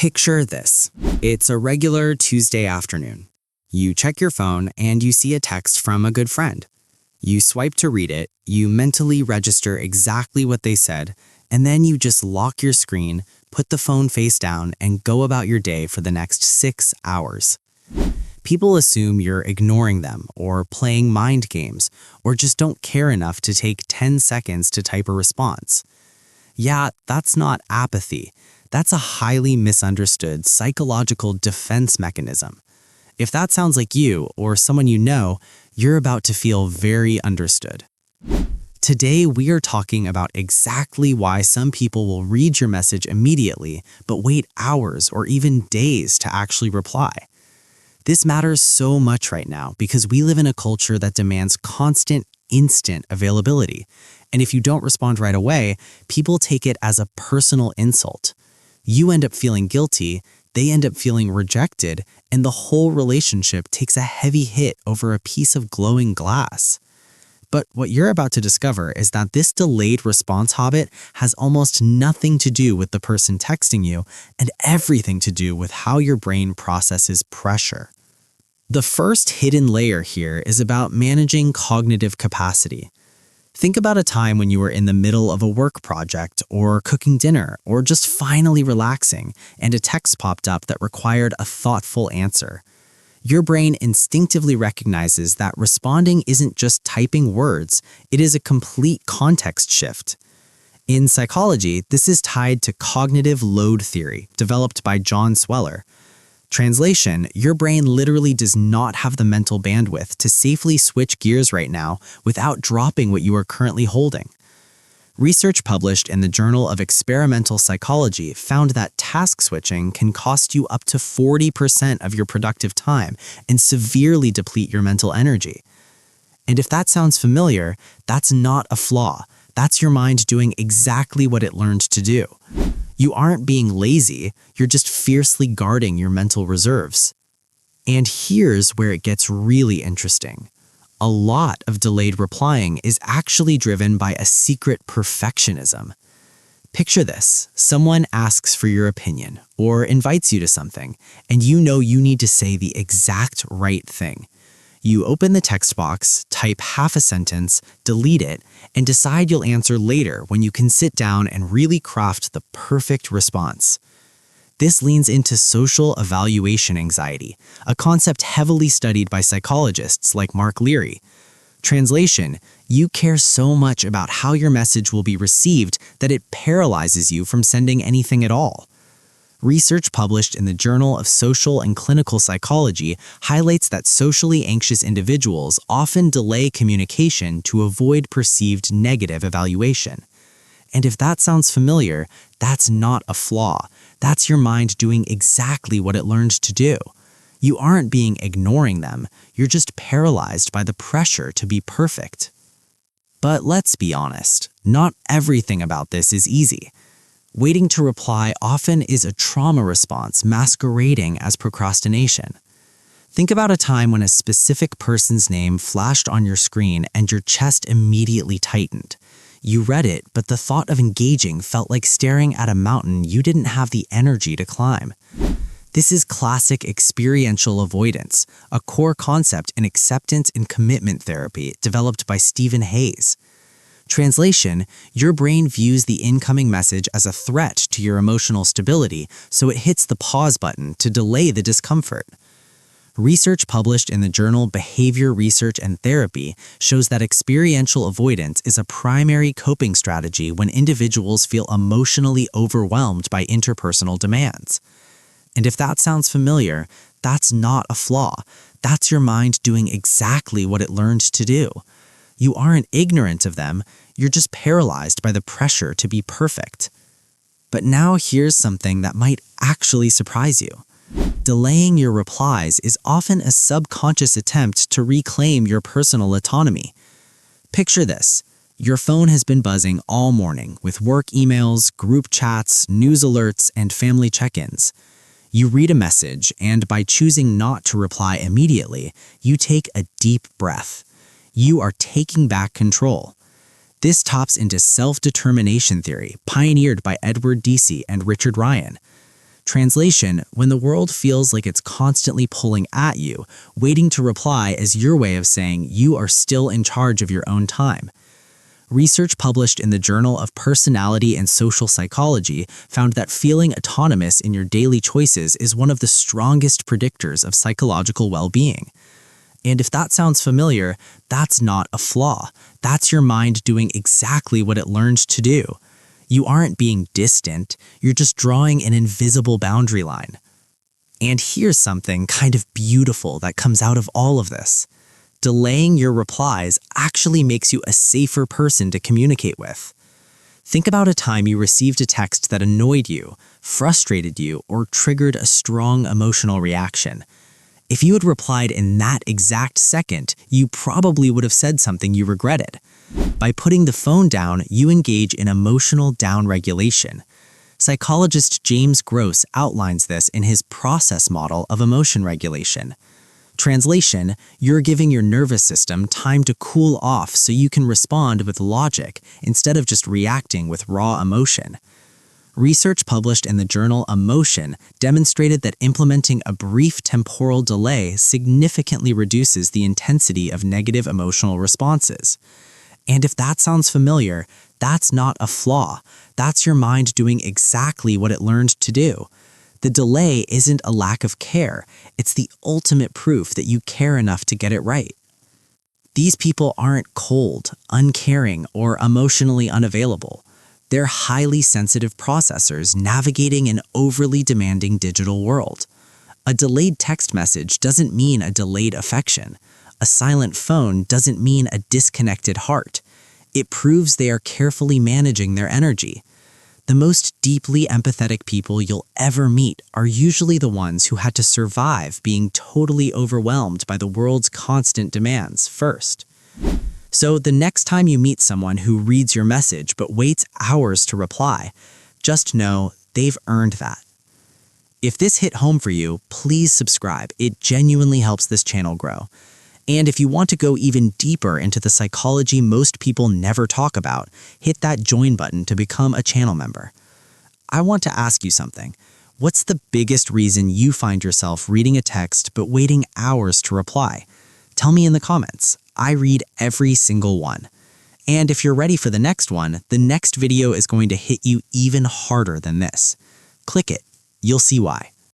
Picture this. It's a regular Tuesday afternoon. You check your phone and you see a text from a good friend. You swipe to read it, you mentally register exactly what they said, and then you just lock your screen, put the phone face down, and go about your day for the next 6 hours. People assume you're ignoring them or playing mind games or just don't care enough to take 10 seconds to type a response. Yeah, that's not apathy. That's a highly misunderstood psychological defense mechanism. If that sounds like you or someone you know, you're about to feel very understood. Today, we are talking about exactly why some people will read your message immediately, but wait hours or even days to actually reply. This matters so much right now because we live in a culture that demands constant, instant availability. And if you don't respond right away, people take it as a personal insult. You end up feeling guilty, they end up feeling rejected, and the whole relationship takes a heavy hit over a piece of glowing glass. But what you're about to discover is that this delayed response habit has almost nothing to do with the person texting you and everything to do with how your brain processes pressure. The first hidden layer here is about managing cognitive capacity. Think about a time when you were in the middle of a work project or cooking dinner or just finally relaxing and a text popped up that required a thoughtful answer. Your brain instinctively recognizes that responding isn't just typing words, it is a complete context shift. In psychology, this is tied to cognitive load theory, developed by John Sweller. Translation, your brain literally does not have the mental bandwidth to safely switch gears right now without dropping what you are currently holding. Research published in the Journal of Experimental Psychology found that task switching can cost you up to 40% of your productive time and severely deplete your mental energy. And if that sounds familiar, that's not a flaw. That's your mind doing exactly what it learned to do. You aren't being lazy, you're just fiercely guarding your mental reserves. And here's where it gets really interesting. A lot of delayed replying is actually driven by a secret perfectionism. Picture this, someone asks for your opinion or invites you to something, and you know you need to say the exact right thing. You open the text box, type half a sentence, delete it, and decide you'll answer later when you can sit down and really craft the perfect response. This leans into social evaluation anxiety, a concept heavily studied by psychologists like Mark Leary. Translation, you care so much about how your message will be received that it paralyzes you from sending anything at all. Research published in the Journal of Social and Clinical Psychology highlights that socially anxious individuals often delay communication to avoid perceived negative evaluation. And if that sounds familiar, that's not a flaw. That's your mind doing exactly what it learned to do. You aren't being ignoring them, you're just paralyzed by the pressure to be perfect. But let's be honest, not everything about this is easy. Waiting to reply often is a trauma response masquerading as procrastination. Think about a time when a specific person's name flashed on your screen and your chest immediately tightened. You read it, but the thought of engaging felt like staring at a mountain you didn't have the energy to climb. This is classic experiential avoidance, a core concept in acceptance and commitment therapy developed by Stephen Hayes. Translation, your brain views the incoming message as a threat to your emotional stability, so it hits the pause button to delay the discomfort. Research published in the journal Behavior Research and Therapy shows that experiential avoidance is a primary coping strategy when individuals feel emotionally overwhelmed by interpersonal demands. And if that sounds familiar, that's not a flaw. That's your mind doing exactly what it learned to do. You aren't ignorant of them, you're just paralyzed by the pressure to be perfect. But now here's something that might actually surprise you. Delaying your replies is often a subconscious attempt to reclaim your personal autonomy. Picture this. Your phone has been buzzing all morning with work emails, group chats, news alerts, and family check-ins. You read a message, and by choosing not to reply immediately, you take a deep breath. You are taking back control. This taps into self-determination theory, pioneered by Edward Deci and Richard Ryan. Translation: when the world feels like it's constantly pulling at you, waiting to reply is your way of saying you are still in charge of your own time. Research published in the Journal of Personality and Social Psychology found that feeling autonomous in your daily choices is one of the strongest predictors of psychological well-being. And if that sounds familiar, that's not a flaw. That's your mind doing exactly what it learned to do. You aren't being distant, you're just drawing an invisible boundary line. And here's something kind of beautiful that comes out of all of this. Delaying your replies actually makes you a safer person to communicate with. Think about a time you received a text that annoyed you, frustrated you, or triggered a strong emotional reaction. If you had replied in that exact second, you probably would have said something you regretted. By putting the phone down, you engage in emotional downregulation. Psychologist James Gross outlines this in his process model of emotion regulation. Translation: you're giving your nervous system time to cool off so you can respond with logic instead of just reacting with raw emotion. Research published in the journal Emotion demonstrated that implementing a brief temporal delay significantly reduces the intensity of negative emotional responses. And if that sounds familiar, that's not a flaw. That's your mind doing exactly what it learned to do. The delay isn't a lack of care, it's the ultimate proof that you care enough to get it right. These people aren't cold, uncaring, or emotionally unavailable. They're highly sensitive processors navigating an overly demanding digital world. A delayed text message doesn't mean a delayed affection. A silent phone doesn't mean a disconnected heart. It proves they are carefully managing their energy. The most deeply empathetic people you'll ever meet are usually the ones who had to survive being totally overwhelmed by the world's constant demands first. So the next time you meet someone who reads your message but waits hours to reply, just know they've earned that. If this hit home for you, please subscribe. It genuinely helps this channel grow. And if you want to go even deeper into the psychology most people never talk about, hit that join button to become a channel member. I want to ask you something. What's the biggest reason you find yourself reading a text but waiting hours to reply? Tell me in the comments. I read every single one. And if you're ready for the next one, the next video is going to hit you even harder than this. Click it. You'll see why.